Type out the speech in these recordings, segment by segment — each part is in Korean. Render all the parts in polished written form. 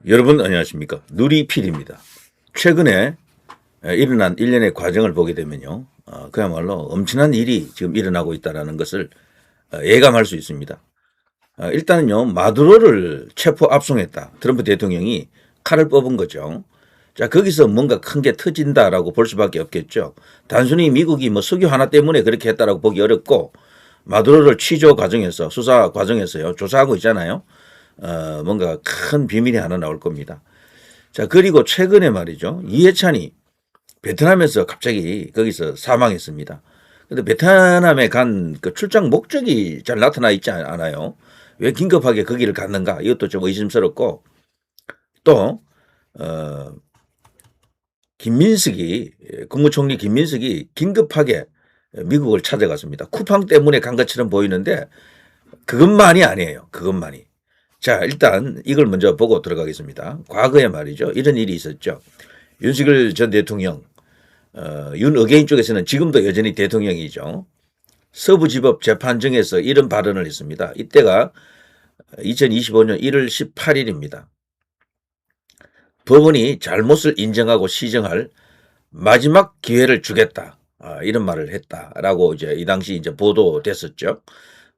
여러분 안녕하십니까. 누리필입니다. 최근에 일어난 일련의 과정을 보게 되면요. 그야말로 엄청난 일이 지금 일어나고 있다는 것을 예감할 수 있습니다. 일단은요. 마두로를 체포 압송했다. 트럼프 대통령이 칼을 뽑은 거죠. 자, 거기서 뭔가 큰 게 터진다라고 볼 수밖에 없겠죠. 단순히 미국이 뭐 석유 하나 때문에 그렇게 했다라고 보기 어렵고 마두로를 취조 과정에서 수사 과정에서요. 조사하고 있잖아요. 뭔가 큰 비밀이 하나 나올 겁니다. 자, 그리고 최근에 말이죠. 이해찬이 베트남에서 갑자기 거기서 사망했습니다. 근데 베트남에 간 그 출장 목적이 잘 나타나 있지 않아요. 왜 긴급하게 거기를 갔는가? 이것도 좀 의심스럽고 또, 김민석이, 국무총리 김민석이 긴급하게 미국을 찾아갔습니다. 쿠팡 때문에 간 것처럼 보이는데 그것만이 아니에요. 그것만이. 자, 일단 이걸 먼저 보고 들어가겠습니다. 과거에 말이죠. 이런 일이 있었죠. 윤석열 전 대통령, 윤어게인 쪽에서는 지금도 여전히 대통령이죠. 서부지법 재판정에서 이런 발언을 했습니다. 이때가 2025년 1월 18일입니다. 법원이 잘못을 인정하고 시정할 마지막 기회를 주겠다. 이런 말을 했다라고 이제 이 당시 이제 보도됐었죠.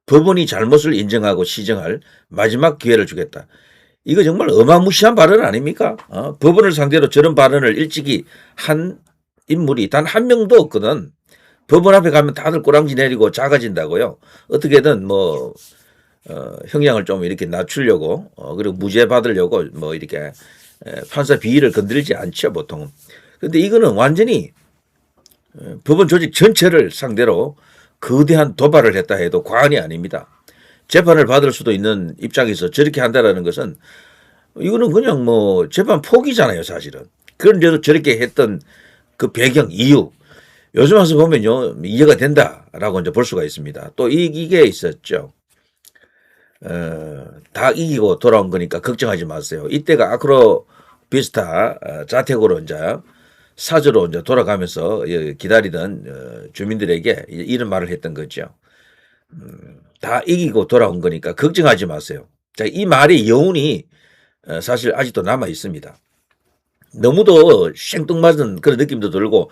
법원이 잘못을 인정하고 시정할 마지막 기회를 주겠다. 이거 정말 어마무시한 발언 아닙니까? 법원을 상대로 저런 발언을 일찍이 한 인물이 단 한 명도 없거든. 법원 앞에 가면 다들 꼬랑지 내리고 작아진다고요. 어떻게든 뭐 형량을 좀 이렇게 낮추려고 그리고 무죄 받으려고 뭐 이렇게 판사 비위를 건드리지 않죠 보통은. 그런데 이거는 완전히 법원 조직 전체를 상대로 거대한 도발을 했다 해도 과언이 아닙니다. 재판을 받을 수도 있는 입장에서 저렇게 한다라는 것은 이거는 그냥 뭐 재판 포기잖아요 사실은. 그런데도 저렇게 했던 그 배경 이유 요즘 와서 보면요 이해가 된다라고 이제 볼 수가 있습니다. 또 이게 있었죠. 다 이기고 돌아온 거니까 걱정하지 마세요. 이때가 아크로비스타 자택으로 이제 사저로 이제 돌아가면서 기다리던 주민들에게 이런 말을 했던 거죠. 다 이기고 돌아온 거니까 걱정하지 마세요. 자, 이 말의 여운이 사실 아직도 남아 있습니다. 너무도 생뚱맞은 그런 느낌도 들고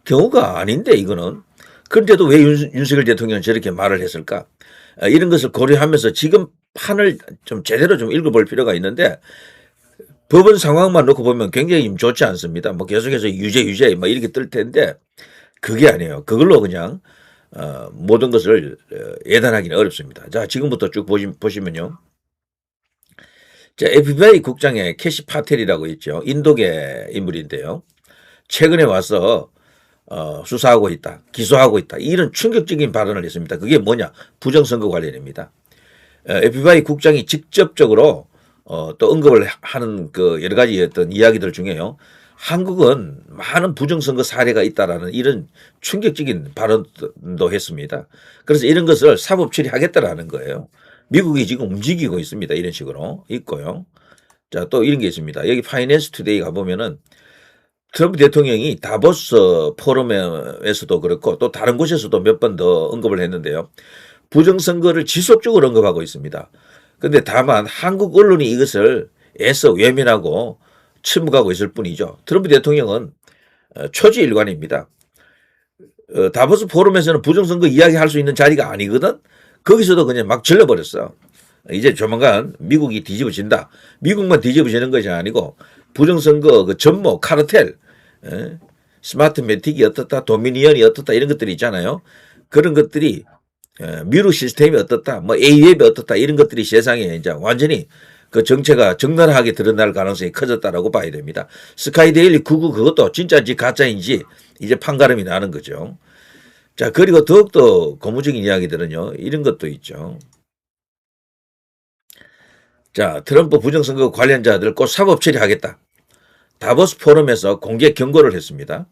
경우가 아닌데 이거는. 그런데도 왜 윤석열 대통령은 저렇게 말을 했을까? 이런 것을 고려하면서 지금 판을 좀 제대로 좀 읽어볼 필요가 있는데 법원 상황만 놓고 보면 굉장히 좋지 않습니다. 뭐 계속해서 유죄 뭐 이렇게 뜰 텐데 그게 아니에요. 그걸로 그냥 모든 것을 예단하기는 어렵습니다. 자, 지금부터 쭉 보시면요. 자, FBI 국장의 캐시 파텔이라고 있죠. 인도계 인물인데요. 최근에 와서 수사하고 있다, 기소하고 있다. 이런 충격적인 발언을 했습니다. 그게 뭐냐? 부정선거 관련입니다. FBI 국장이 직접적으로 또 언급을 하는 그 여러 가지 어떤 이야기들 중에요. 한국은 많은 부정선거 사례가 있다라는 이런 충격적인 발언도 했습니다. 그래서 이런 것을 사법 처리하겠다라는 거예요. 미국이 지금 움직이고 있습니다. 이런 식으로 있고요. 자, 또 이런 게 있습니다. 여기 파이낸스 투데이 가보면은 트럼프 대통령이 다보스 포럼에서도 그렇고 또 다른 곳에서도 몇 번 더 언급을 했는데요. 부정선거를 지속적으로 언급하고 있습니다. 그런데 다만 한국 언론이 이것을 애써 외면하고 침묵하고 있을 뿐이죠. 트럼프 대통령은 초지일관입니다. 다보스 포럼에서는 부정선거 이야기할 수 있는 자리가 아니거든. 거기서도 그냥 막 질러버렸어. 이제 조만간 미국이 뒤집어진다. 미국만 뒤집어지는 것이 아니고 부정선거 그 전모 카르텔, 스마트 매틱이 어떻다, 도미니언이 어떻다 이런 것들이 있잖아요. 그런 것들이 미루 시스템이 어떻다, 뭐 A웹이 어떻다 이런 것들이 세상에 이제 완전히 그 정체가 적나라하게 드러날 가능성이 커졌다라고 봐야 됩니다. 스카이데일리 99 그것도 진짜인지 가짜인지 이제 판가름이 나는 거죠. 자, 그리고 더욱더 고무적인 이야기들은요, 이런 것도 있죠. 자, 트럼프 부정선거 관련자들 꼭 사법 처리하겠다. 다보스 포럼에서 공개 경고를 했습니다.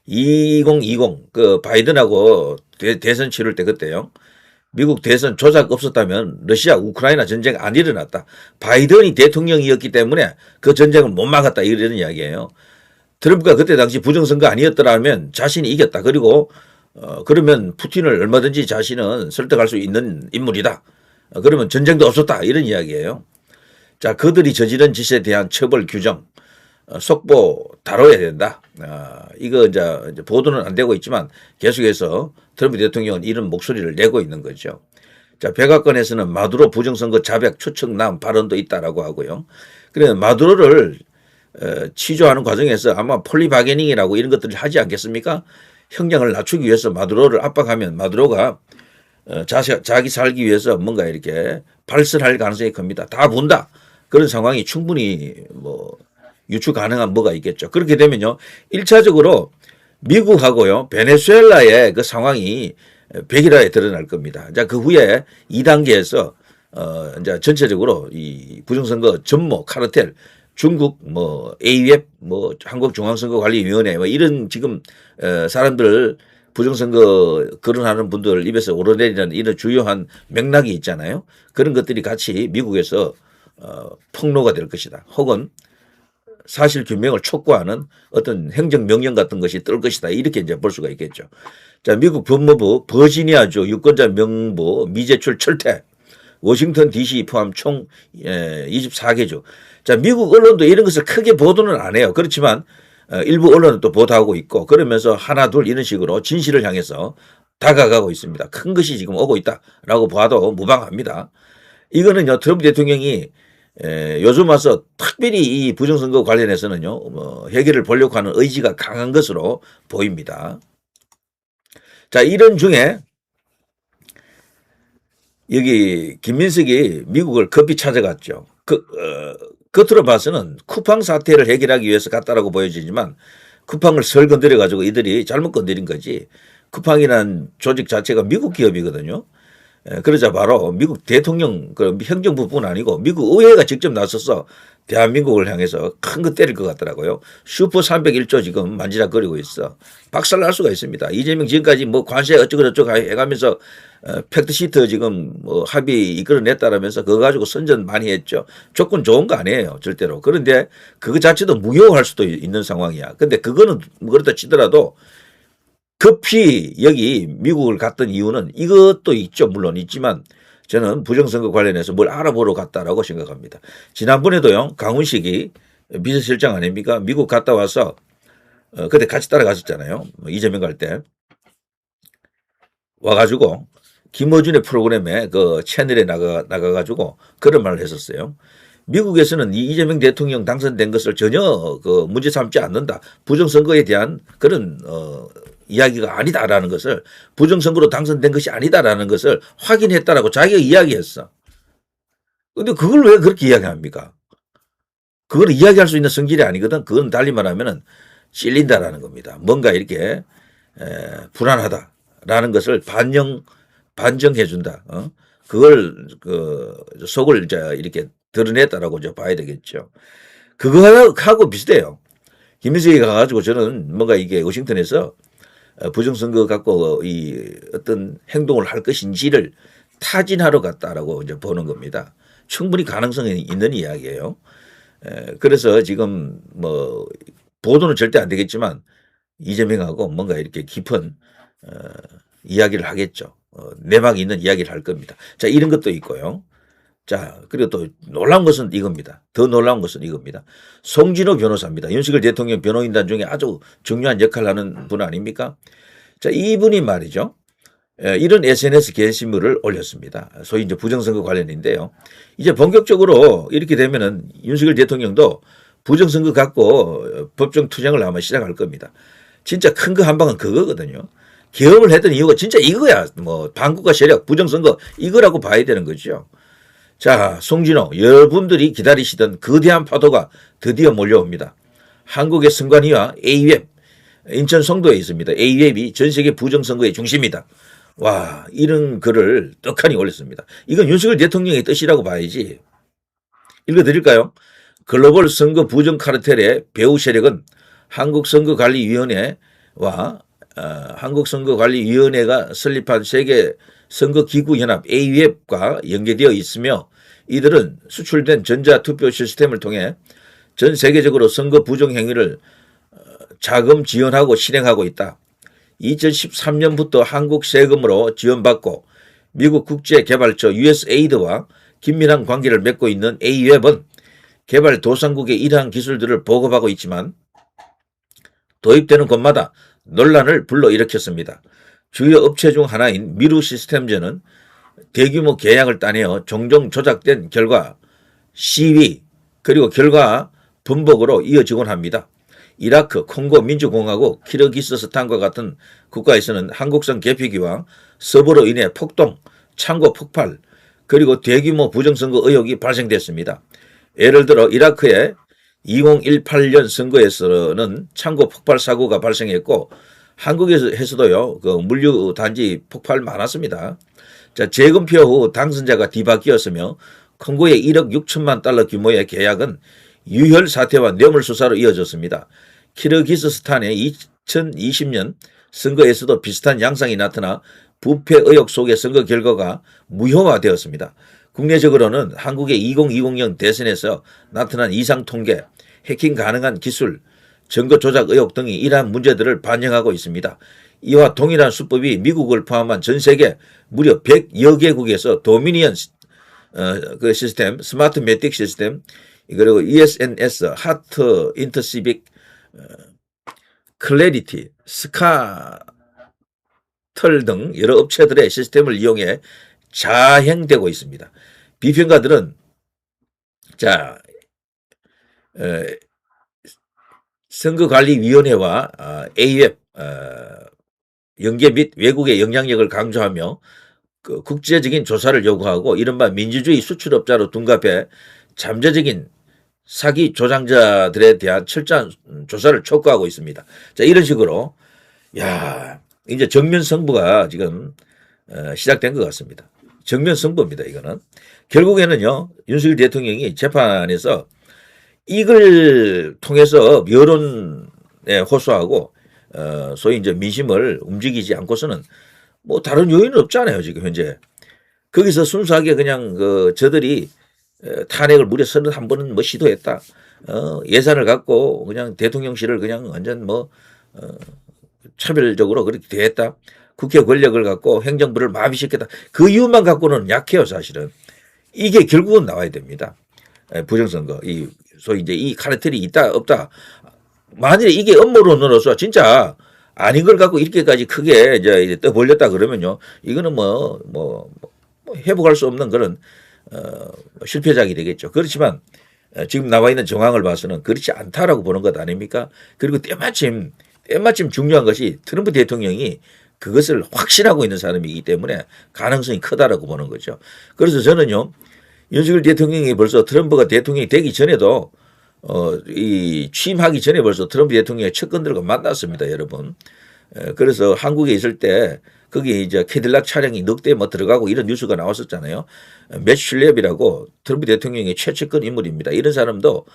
2020 그 바이든하고 대선 치를 때 그때요. 미국 대선 조작 없었다면 러시아 우크라이나 전쟁 안 일어났다. 바이든이 대통령이었기 때문에 그 전쟁을 못 막았다 이런 이야기예요. 트럼프가 그때 당시 부정선거 아니었더라면 자신이 이겼다. 그리고 그러면 푸틴을 얼마든지 자신은 설득할 수 있는 인물이다. 그러면 전쟁도 없었다 이런 이야기예요. 자, 그들이 저지른 짓에 대한 처벌 규정 속보 다뤄야 된다. 이거 이제 보도는 안 되고 있지만 계속해서 트럼프 대통령은 이런 목소리를 내고 있는 거죠. 자, 백악관에서는 마두로 부정선거 자백 추측남 발언도 있다라고 하고요. 그래 마두로를 취조하는 과정에서 아마 폴리바게닝이라고 이런 것들을 하지 않겠습니까? 형량을 낮추기 위해서 마두로를 압박하면 마두로가 자기 살기 위해서 뭔가 이렇게 발설할 가능성이 큽니다. 다 본다. 그런 상황이 충분히 뭐 유추 가능한 뭐가 있겠죠. 그렇게 되면요. 1차적으로 미국하고요. 베네수엘라의 그 상황이 백일화에 드러날 겁니다. 자, 그 후에 2단계에서 이제 전체적으로 이 부정선거 전모 카르텔 중국 뭐 AUF 뭐 한국중앙선거관리위원회 뭐 이런 지금 사람들 부정선거 거론하는 분들 입에서 오르내리는 이런 주요한 맥락이 있잖아요. 그런 것들이 같이 미국에서 폭로가 될 것이다. 혹은 사실 규명을 촉구하는 어떤 행정명령 같은 것이 뜰 것이다. 이렇게 이제 볼 수가 있겠죠. 자, 미국 법무부 버지니아주 유권자 명부 미제출 철퇴, 워싱턴 DC 포함 총 24개주. 자, 미국 언론도 이런 것을 크게 보도는 안 해요. 그렇지만 일부 언론은 또 보도하고 있고 그러면서 하나 둘 이런 식으로 진실을 향해서 다가가고 있습니다. 큰 것이 지금 오고 있다라고 봐도 무방합니다. 이거는요, 트럼프 대통령이 요즘 와서 특별히 이 부정선거 관련해서는요, 해결을 보려고 하는 의지가 강한 것으로 보입니다. 자, 이런 중에 여기 김민석이 미국을 급히 찾아갔죠. 겉으로 봐서는 쿠팡 사태를 해결하기 위해서 갔다라고 보여지지만 쿠팡을 설 건드려 가지고 이들이 잘못 건드린 거지. 쿠팡이라는 조직 자체가 미국 기업이거든요. 그러자 바로 미국 대통령 그 행정부뿐 아니고 미국 의회가 직접 나서서 대한민국을 향해서 큰 거 때릴 것 같더라고요. 슈퍼 301조 지금 만지작거리고 있어. 박살날 수가 있습니다. 이재명 지금까지 뭐 관세 어쩌고저쩌고 해가면서 팩트시트 지금 뭐 합의 이끌어냈다라면서 그거 가지고 선전 많이 했죠. 조건 좋은 거 아니에요. 절대로. 그런데 그거 자체도 무효할 수도 있는 상황이야. 근데 그거는 그렇다 치더라도 급히 여기 미국을 갔던 이유는 이것도 있죠. 물론 있지만 저는 부정선거 관련해서 뭘 알아보러 갔다라고 생각합니다. 지난번에도요. 강훈식이 비서실장 아닙니까? 미국 갔다 와서 그때 같이 따라갔었잖아요. 이재명 갈 때. 와가지고 김어준의 프로그램에 그 채널에 나가가지고 그런 말을 했었어요. 미국에서는 이 이재명 대통령 당선된 것을 전혀 그 문제 삼지 않는다. 부정선거에 대한 그런 이야기가 아니다라는 것을 부정선거로 당선된 것이 아니다라는 것을 확인했다라고 자기가 이야기했어. 근데 그걸 왜 그렇게 이야기합니까? 그걸 이야기할 수 있는 성질이 아니거든. 그건 달리 말하면은 찔린다라는 겁니다. 뭔가 이렇게 불안하다라는 것을 반정해준다. 그걸 속을 이제 이렇게 드러냈다라고 이제 봐야 되겠죠. 그거하고 비슷해요. 김민석이 가가지고 저는 뭔가 이게 워싱턴에서 부정선거 갖고 이 어떤 행동을 할 것인지를 타진하러 갔다라고 이제 보는 겁니다. 충분히 가능성이 있는 이야기예요. 그래서 지금 뭐 보도는 절대 안 되겠지만 이재명하고 뭔가 이렇게 깊은 이야기를 하겠죠. 내막이 있는 이야기를 할 겁니다. 자, 이런 것도 있고요. 자, 그리고 또 놀라운 것은 이겁니다. 더 놀라운 것은 이겁니다. 송진호 변호사입니다. 윤석열 대통령 변호인단 중에 아주 중요한 역할을 하는 분 아닙니까? 자, 이분이 말이죠. 이런 SNS 게시물을 올렸습니다. 소위 이제 부정선거 관련인데요. 이제 본격적으로 이렇게 되면은 윤석열 대통령도 부정선거 갖고 법정 투쟁을 아마 시작할 겁니다. 진짜 큰 거 한 방은 그거거든요. 계엄을 했던 이유가 진짜 이거야. 뭐 반국가 세력, 부정선거 이거라고 봐야 되는 거죠. 자, 송진호, 여러분들이 기다리시던 거대한 파도가 드디어 몰려옵니다. 한국의 선관위와 AUF, 인천 송도에 있습니다. AUF이 전 세계 부정선거의 중심이다. 와, 이런 글을 떡하니 올렸습니다. 이건 윤석열 대통령의 뜻이라고 봐야지. 읽어드릴까요? 글로벌 선거 부정 카르텔의 배후 세력은 한국선거관리위원회와 한국선거관리위원회가 설립한 세계 선거기구연합 AUF과 연계되어 있으며 이들은 수출된 전자투표 시스템을 통해 전 세계적으로 선거 부정 행위를 자금 지원하고 실행하고 있다. 2013년부터 한국 세금으로 지원받고 미국 국제개발처 USAID와 긴밀한 관계를 맺고 있는 AUF은 개발도상국의 이러한 기술들을 보급하고 있지만 도입되는 곳마다 논란을 불러일으켰습니다. 주요 업체 중 하나인 미루 시스템즈는 대규모 계약을 따내어 종종 조작된 결과 시위 그리고 결과 분복으로 이어지곤 합니다. 이라크, 콩고 민주공화국, 키르기스스탄과 같은 국가에서는 한국성 개폐기와 서버로 인해 폭동, 창고 폭발, 그리고 대규모 부정선거 의혹이 발생됐습니다. 예를 들어 이라크의 2018년 선거에서는 창고 폭발 사고가 발생했고 한국에서도요 그 물류 단지 폭발 많았습니다. 자, 재검표 후 당선자가 뒤바뀌었으며 콩고의 1억 6천만 달러 규모의 계약은 유혈 사태와 뇌물 수사로 이어졌습니다. 키르기스스탄의 2020년 선거에서도 비슷한 양상이 나타나 부패 의혹 속의 선거 결과가 무효화되었습니다. 국내적으로는 한국의 2020년 대선에서 나타난 이상 통계, 해킹 가능한 기술, 선거 조작 의혹 등이 이러한 문제들을 반영하고 있습니다. 이와 동일한 수법이 미국을 포함한 전 세계 무려 100여 개국에서 도미니언 그 시스템, 스마트 매틱 시스템, 그리고 ESNS, 하트 인터시빅, 클래리티, 스카털 등 여러 업체들의 시스템을 이용해 자행되고 있습니다. 비평가들은 선거관리위원회와 AF 연계 및 외국의 영향력을 강조하며 그 국제적인 조사를 요구하고 이른바 민주주의 수출업자로 둔갑해 잠재적인 사기 조장자들에 대한 철저한 조사를 촉구하고 있습니다. 자, 이런 식으로 이제 정면 승부가 지금 시작된 것 같습니다. 정면 승부입니다. 이거는 결국에는요 윤석열 대통령이 재판에서 이걸 통해서 여론에 호소하고 소위 이제 민심을 움직이지 않고서는 뭐 다른 요인은 없잖아요. 지금 현재 거기서 순수하게 그냥 저들이 탄핵을 무려 31번은 뭐 시도했다. 예산을 갖고 그냥 대통령실을 그냥 완전 차별적으로 그렇게 대했다. 국회 권력을 갖고 행정부를 마비시켰다. 그 이유만 갖고는 약해요, 사실은. 이게 결국은 나와야 됩니다. 부정선거. 소위 이제 이 카르텔이 있다, 없다. 만일에 이게 음모론으로서 진짜 아닌 걸 갖고 이렇게까지 크게 이제 떠벌렸다 그러면요. 이거는 회복할 수 없는 그런, 실패작이 되겠죠. 그렇지만 지금 나와 있는 정황을 봐서는 그렇지 않다라고 보는 것 아닙니까? 그리고 때마침 중요한 것이 트럼프 대통령이 그것을 확신하고 있는 사람이기 때문에 가능성이 크다라고 보는 거죠. 그래서 저는요, 윤석열 대통령이 벌써 트럼프가 대통령이 되기 전에도 이 취임하기 전에 벌써 트럼프 대통령의 측근들과 만났습니다, 여러분. 그래서 한국에 있을 때 거기 이제 캐딜락 차량이 넉 대 들어가고 이런 뉴스가 나왔었잖아요. 매슐랩이라고 트럼프 대통령의 최측근 인물입니다. 이런 사람도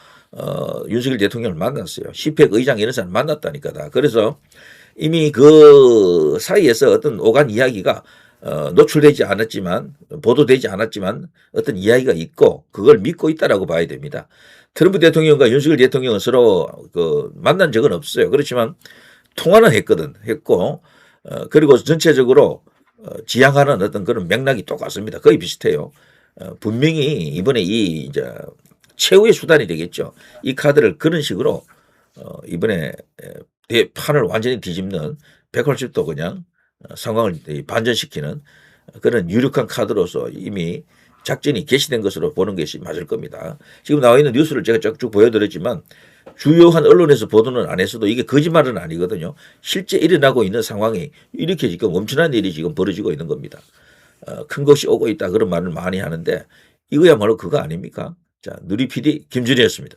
윤석열 대통령을 만났어요. 시펙 의장 이런 사람 만났다니까 다. 그래서 이미 그 사이에서 어떤 오간 이야기가 노출되지 않았지만 보도되지 않았지만 어떤 이야기가 있고 그걸 믿고 있다라고 봐야 됩니다. 트럼프 대통령과 윤석열 대통령은 서로 만난 적은 없어요. 그렇지만 통화는 했고 그리고 전체적으로 지향하는 어떤 그런 맥락이 똑같습니다. 거의 비슷해요. 분명히 이번에 이제 최후의 수단이 되겠죠. 이 카드를 그런 식으로 이번에 판을 완전히 뒤집는 180도 그냥 상황을 반전시키는 그런 유력한 카드로서 이미 작전이 개시된 것으로 보는 것이 맞을 겁니다. 지금 나와 있는 뉴스를 제가 쭉 보여드렸지만 주요한 언론에서 보도는 안 했어도 이게 거짓말은 아니거든요. 실제 일어나고 있는 상황이 이렇게 지금 엄청난 일이 지금 벌어지고 있는 겁니다. 큰 것이 오고 있다 그런 말을 많이 하는데 이거야말로 그거 아닙니까? 자, 누리 PD 김준희였습니다.